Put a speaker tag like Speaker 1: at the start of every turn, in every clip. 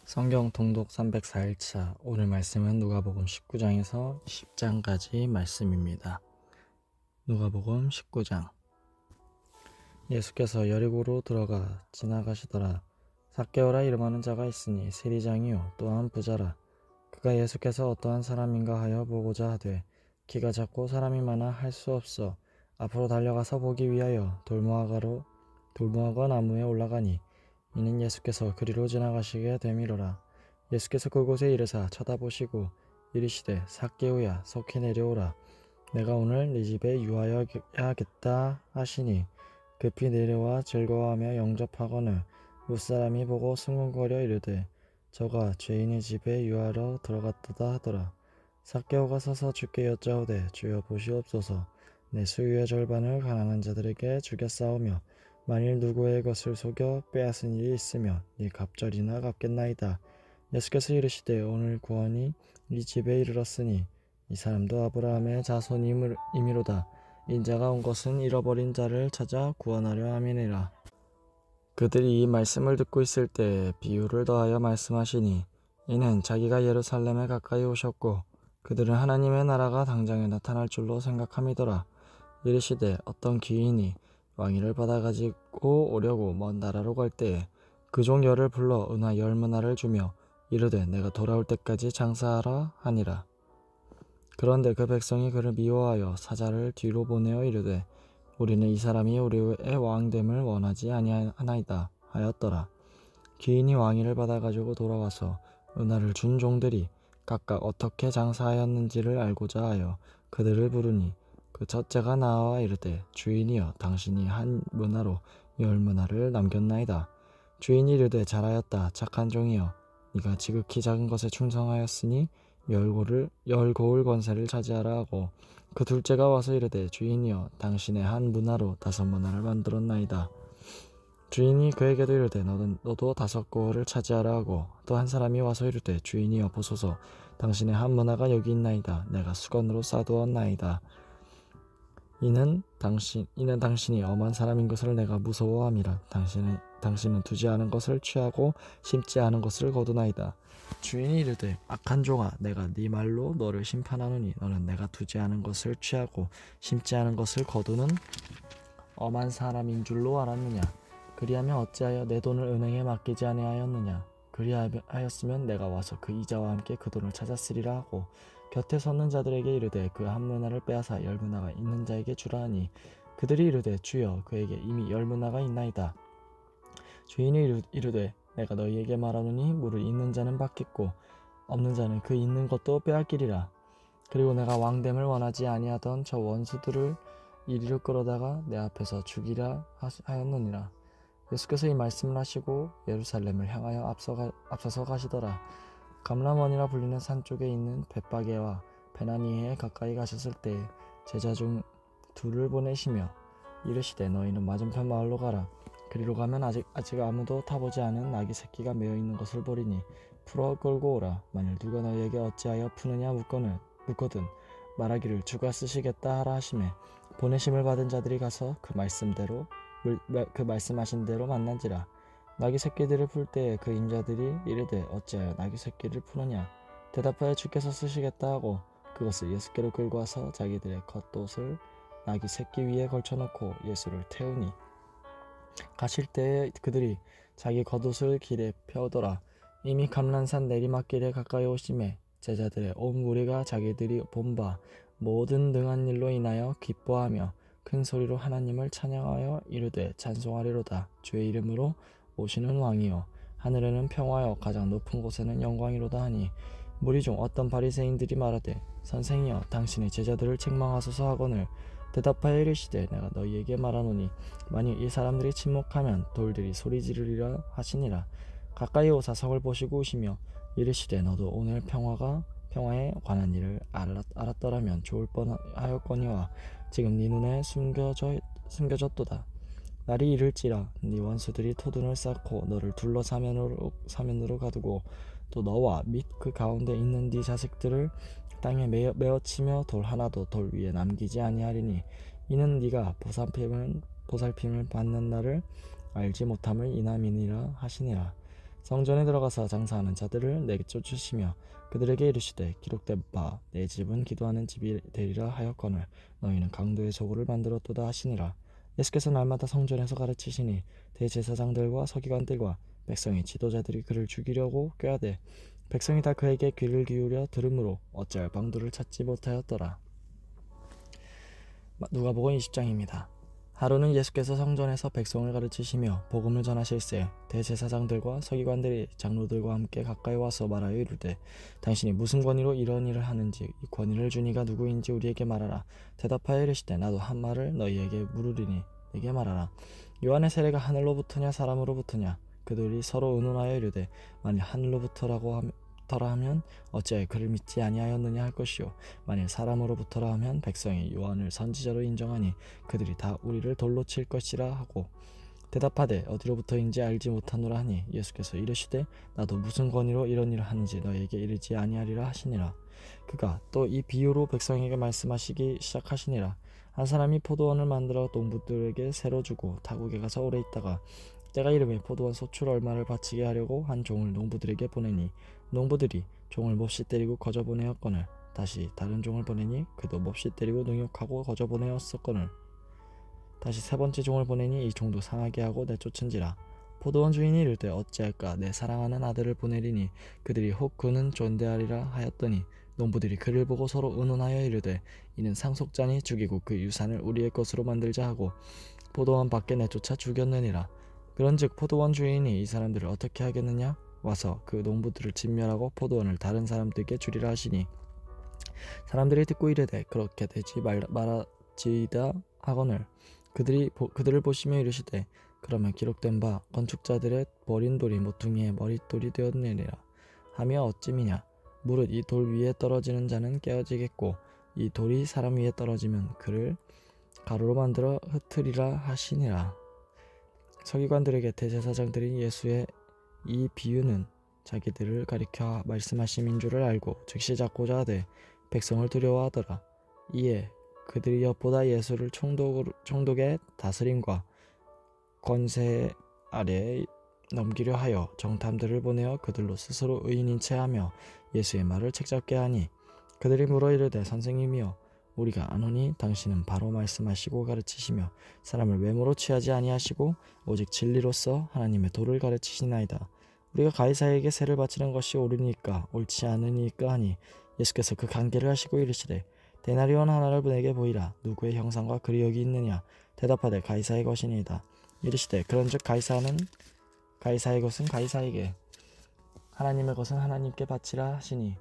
Speaker 1: 성경 통독 304일차 오늘 말씀은 누가복음 19장에서 10장까지 말씀입니다. 누가복음 19장. 예수께서 여리고로 들어가 지나가시더라. 삭개오라 이름하는 자가 있으니 세리장이요 또한 부자라. 그가 예수께서 어떠한 사람인가 하여 보고자 하되 키가 작고 사람이 많아 할 수 없어 앞으로 달려가서 보기 위하여 돌무화과 나무에 올라가니 이는 예수께서 그리로 지나가시게 되미로라. 예수께서 그곳에 이르사 쳐다보시고 이르시되 삭개오야 속히 내려오라. 내가 오늘 네 집에 유하여야겠다 하시니 급히 내려와 즐거워하며 영접하거늘 무사람이 보고 승군거려 이르되 저가 죄인의 집에 유하러 들어갔도다 하더라. 삭개오가 서서 주께 여짜오되 주여 보시옵소서. 내 수유의 절반을 가난한 자들에게 주겠사오며 만일 누구의 것을 속여 빼앗은 일이 있으면 네 갑절이나 갚겠나이다. 예수께서 이르시되 오늘 구원이 이 집에 이르렀으니 이 사람도 아브라함의 자손이미로다. 인자가 온 것은 잃어버린 자를 찾아 구원하려 함이니라. 그들이 이 말씀을 듣고 있을 때 비유를 더하여 말씀하시니 이는 자기가 예루살렘에 가까이 오셨고 그들은 하나님의 나라가 당장에 나타날 줄로 생각함이더라. 이르시되 어떤 귀인이 왕위를 받아가지고 오려고 먼 나라로 갈 때에 그 종 열을 불러 은화 10문화를 주며 이르되 내가 돌아올 때까지 장사하라 하니라. 그런데 그 백성이 그를 미워하여 사자를 뒤로 보내어 이르되 우리는 이 사람이 우리의 왕됨을 원하지 아니하나이다 하였더라. 귀인이 왕위를 받아가지고 돌아와서 은화를 준 종들이 각각 어떻게 장사하였는지를 알고자 하여 그들을 부르니 그 첫째가 나와 이르되 주인이여 당신이 한 문화로 10문화를 남겼나이다. 주인이 이르되 잘하였다 착한 종이여 네가 지극히 작은 것에 충성하였으니 열 고을 권세를 차지하라 하고 그 둘째가 와서 이르되 주인이여 당신의 한 문화로 5문화를 만들었나이다. 주인이 그에게도 이르되 너도 5고을을 차지하라 하고 또 한 사람이 와서 이르되 주인이여 보소서 당신의 한 문화가 여기 있나이다. 내가 수건으로 싸두었나이다. 이는 당신이 엄한 사람인 것을 내가 무서워함이라. 당신은 두지 않은 것을 취하고 심지 않은 것을 거두나이다. 주인이 이르되 악한 종아 내가 네 말로 너를 심판하노니 너는 내가 두지 않은 것을 취하고 심지 않은 것을 거두는 엄한 사람인 줄로 알았느냐. 그리하면 어찌하여 내 돈을 은행에 맡기지 아니하였느냐. 그리하였으면 내가 와서 그 이자와 함께 그 돈을 찾았으리라 하고 곁에 섰는 자들에게 이르되 그 한 문화를 빼앗아 10문화가 있는 자에게 주라 하니 그들이 이르되 주여 그에게 이미 10문화가 있나이다. 주인이 이르되 내가 너희에게 말하노니 물을 있는 자는 받겠고 없는 자는 그 있는 것도 빼앗기리라. 그리고 내가 왕됨을 원하지 아니하던 저 원수들을 이리로 끌어다가 내 앞에서 죽이라 하였느니라. 예수께서 이 말씀을 하시고 예루살렘을 향하여 앞서서 가시더라. 감람원이라 불리는 산 쪽에 있는 벳바게와 베나니에 가까이 가셨을 때 제자 중 둘을 보내시며 이르시되 너희는 맞은편 마을로 가라. 그리로 가면 아직 아무도 타보지 않은 나귀 새끼가 메어 있는 것을 보리니 풀어 끌고 오라. 만일 누가 너희에게 어찌하여 푸느냐 묻거든 말하기를 주가 쓰시겠다 하라 하시매 보내심을 받은 자들이 가서 그 말씀하신 대로 만난지라. 나귀 새끼들을 풀 때에 그 임자들이 이르되 어찌하여 나귀 새끼를 푸느냐. 대답하여 주께서 쓰시겠다 하고 그것을 예수께로 끌고 와서 자기들의 겉옷을 나귀 새끼 위에 걸쳐놓고 예수를 태우니 가실 때에 그들이 자기 겉옷을 길에 펴더라. 이미 감람산 내리막길에 가까이 오심에 제자들의 온 무리가 자기들이 본 바 모든 능한 일로 인하여 기뻐하며 큰 소리로 하나님을 찬양하여 이르되 찬송하리로다. 주의 이름으로 오시는 왕이요 하늘에는 평화요 가장 높은 곳에는 영광이로다 하니 무리 중 어떤 바리새인들이 말하되 선생이여 당신의 제자들을 책망하소서 하거늘 대답하여 이르시되 내가 너희에게 말하노니 만일 이 사람들이 침묵하면 돌들이 소리 지르리라 하시니라. 가까이 오사 성을 보시고 오시며 이르시되 너도 오늘 평화에 관한 일을 알았더라면 좋을 뻔하였거니와 지금 네 눈에 숨겨졌도다. 날이 이를지라 네 원수들이 토둔을 쌓고 너를 둘러 사면으로 가두고 또 너와 및 그 가운데 있는 네 자식들을 땅에 메어치며 돌 하나도 돌 위에 남기지 아니하리니 이는 네가 보살핌을 받는 날을 알지 못함을 인함이니라 하시니라. 성전에 들어가서 장사하는 자들을 내쫓으시며 그들에게 이르시되 기록된 바 내 집은 기도하는 집이 되리라 하였거늘 너희는 강도의 소굴을 만들었도다 하시니라. 예수께서 날마다 성전에서 가르치시니 대제사장들과 서기관들과 백성의 지도자들이 그를 죽이려고 꾀하되 백성이 다 그에게 귀를 기울여 들으므로 어찌할 방도를 찾지 못하였더라. 누가복음 20장입니다. 하루는 예수께서 성전에서 백성을 가르치시며 복음을 전하실새 대제사장들과 서기관들이 장로들과 함께 가까이 와서 말하여 이르되 당신이 무슨 권위로 이런 일을 하는지 이 권위를 준 이가 누구인지 우리에게 말하라. 대답하여 이르시되 나도 한 말을 너희에게 물으리니 내게 말하라. 요한의 세례가 하늘로부터냐 사람으로부터냐. 그들이 서로 의논하여 이르되 만일 하늘로부터라 하면 어찌하여 그를 믿지 아니하였느냐 할 것이요 만일 사람으로부터라 하면 백성이 요한을 선지자로 인정하니 그들이 다 우리를 돌로 칠 것이라 하고 대답하되 어디로부터인지 알지 못하노라 하니 예수께서 이르시되 나도 무슨 권위로 이런 일을 하는지 너희에게 이르지 아니하리라 하시니라. 그가 또 이 비유로 백성에게 말씀하시기 시작하시니라. 한 사람이 포도원을 만들어 농부들에게 새로 주고 타국에 가서 오래 있다가 때가 이르매 포도원 소출 얼마를 바치게 하려고 한 종을 농부들에게 보내니 농부들이 종을 몹시 때리고 거저 보내었거늘 다시 다른 종을 보내니 그도 몹시 때리고 능욕하고 거저 보내었었거늘 다시 세 번째 종을 보내니 이 종도 상하게 하고 내쫓은지라. 포도원 주인이 이르되 어찌할까 내 사랑하는 아들을 보내리니 그들이 혹 그는 존대하리라 하였더니 농부들이 그를 보고 서로 의논하여 이르되 이는 상속자니 죽이고 그 유산을 우리의 것으로 만들자 하고 포도원 밖에 내쫓아 죽였느니라. 그런즉 포도원 주인이 이 사람들을 어떻게 하겠느냐 와서 그 농부들을 진멸하고 포도원을 다른 사람들에게 주리라 하시니 사람들이 듣고 이르되 그렇게 되지 말아지이다 하거늘 그들을 보시며 이르시되 그러면 기록된 바 건축자들의 버린 돌이 모퉁이의 머릿돌이 되었느니라 하며 어찌미냐. 무릇 이 돌 위에 떨어지는 자는 깨어지겠고 이 돌이 사람 위에 떨어지면 그를 가루로 만들어 흩으리라 하시니라. 서기관들에게 대제사장들이 예수의 이 비유는 자기들을 가리켜 말씀하심인 줄을 알고 즉시 잡고자 하되 백성을 두려워하더라. 이에 그들이 엿보다 예수를 총독의 다스림과 권세 아래에 넘기려 하여 정탐들을 보내어 그들로 스스로 의인인 채 하며 예수의 말을 책잡게 하니 그들이 물어 이르되 선생님이여 우리가 아노니 당신은 바로 말씀하시고 가르치시며 사람을 외모로 취하지 아니하시고 오직 진리로서 하나님의 도를 가르치시나이다. 우리가 가이사에게 세를 바치는 것이 옳으니까 옳지 않으니까 하니 예수께서 그 관계를 하시고 이르시되 데나리온 하나를 내게 보이라. 누구의 형상과 글이 여기 있느냐. 대답하되 가이사의 것이니이다. 이르시되 그런즉 가이사의 것은 가이사에게 하나님의 것은 하나님께 바치라 하시니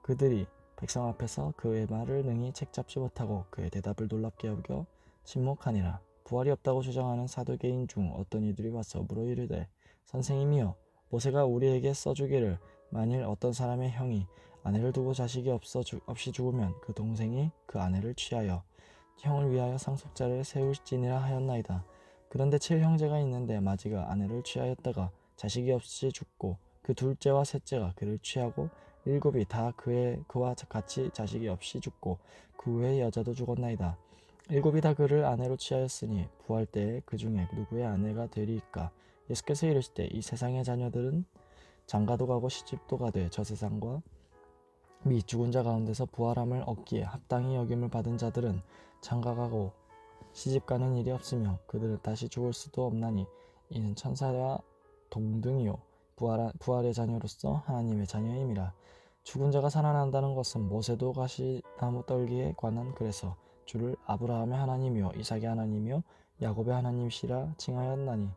Speaker 1: 그들이 백성 앞에서 그의 말을 능히 책잡지 못하고 그의 대답을 놀랍게 여겨 침묵하니라. 부활이 없다고 주장하는 사두개인 중 어떤 이들이 와서 물어 이르되 선생님이여 모세가 우리에게 써주기를 만일 어떤 사람의 형이 아내를 두고 자식이 없이 죽으면 그 동생이 그 아내를 취하여 형을 위하여 상속자를 세울지니라 하였나이다. 그런데 7형제가 있는데 마지가 아내를 취하였다가 자식이 없이 죽고 그 둘째와 셋째가 그를 취하고 7이 다 그와 같이 자식이 없이 죽고 그 후에 여자도 죽었나이다. 7이 다 그를 아내로 취하였으니 부활 때에 그 중에 누구의 아내가 되리이까. 예수께서 이르시되 이 세상의 자녀들은 장가도 가고 시집도 가되 저 세상과 미 죽은 자 가운데서 부활함을 얻기에 합당히 여김을 받은 자들은 장가가고 시집가는 일이 없으며 그들은 다시 죽을 수도 없나니 이는 천사와 동등이요 부활의 자녀로서 하나님의 자녀임이라. 죽은 자가 살아난다는 것은 모세도 가시나무 떨기에 관한 글에서 주를 아브라함의 하나님이요 이삭의 하나님이요 야곱의 하나님이시라 칭하였나니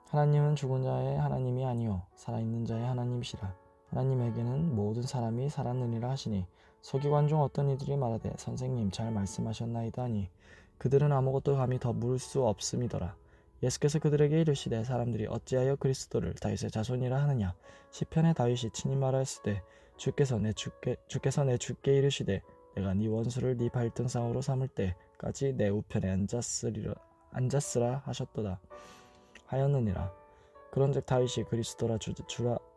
Speaker 1: 하나님은 죽은 자의 하나님이 아니요 살아있는 자의 하나님이시라. 하나님에게는 모든 사람이 살았느니라 하시니 서기관 중 어떤 이들이 말하되 선생님 잘 말씀하셨나이다 하니 그들은 아무것도 감히 더 물을 수 없음이더라. 예수께서 그들에게 이르시되 사람들이 어찌하여 그리스도를 다윗의 자손이라 하느냐. 시편에 다윗이 친히 말하였으되 주께서 내 주께 이르시되 내가 네 원수를 네 발등상으로 삼을 때까지 내 우편에 앉았으라 하셨도다 하였느니라. 그런즉 다윗이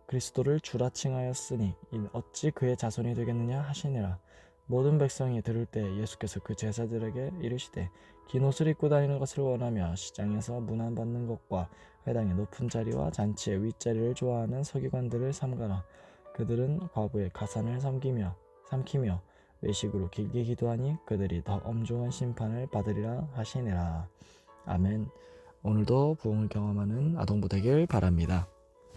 Speaker 1: 그리스도를 주라 칭하였으니 어찌 그의 자손이 되겠느냐 하시니라. 모든 백성이 들을 때 예수께서 그 제자들에게 이르시되 긴 옷을 입고 다니는 것을 원하며 시장에서 문안받는 것과 회당의 높은 자리와 잔치의 윗자리를 좋아하는 서기관들을 삼가라. 그들은 과부의 가산을 삼키며 외식으로 길게 기도하니 그들이 더 엄중한 심판을 받으리라 하시니라. 아멘. 오늘도 부흥을 경험하는 아동부 되길 바랍니다.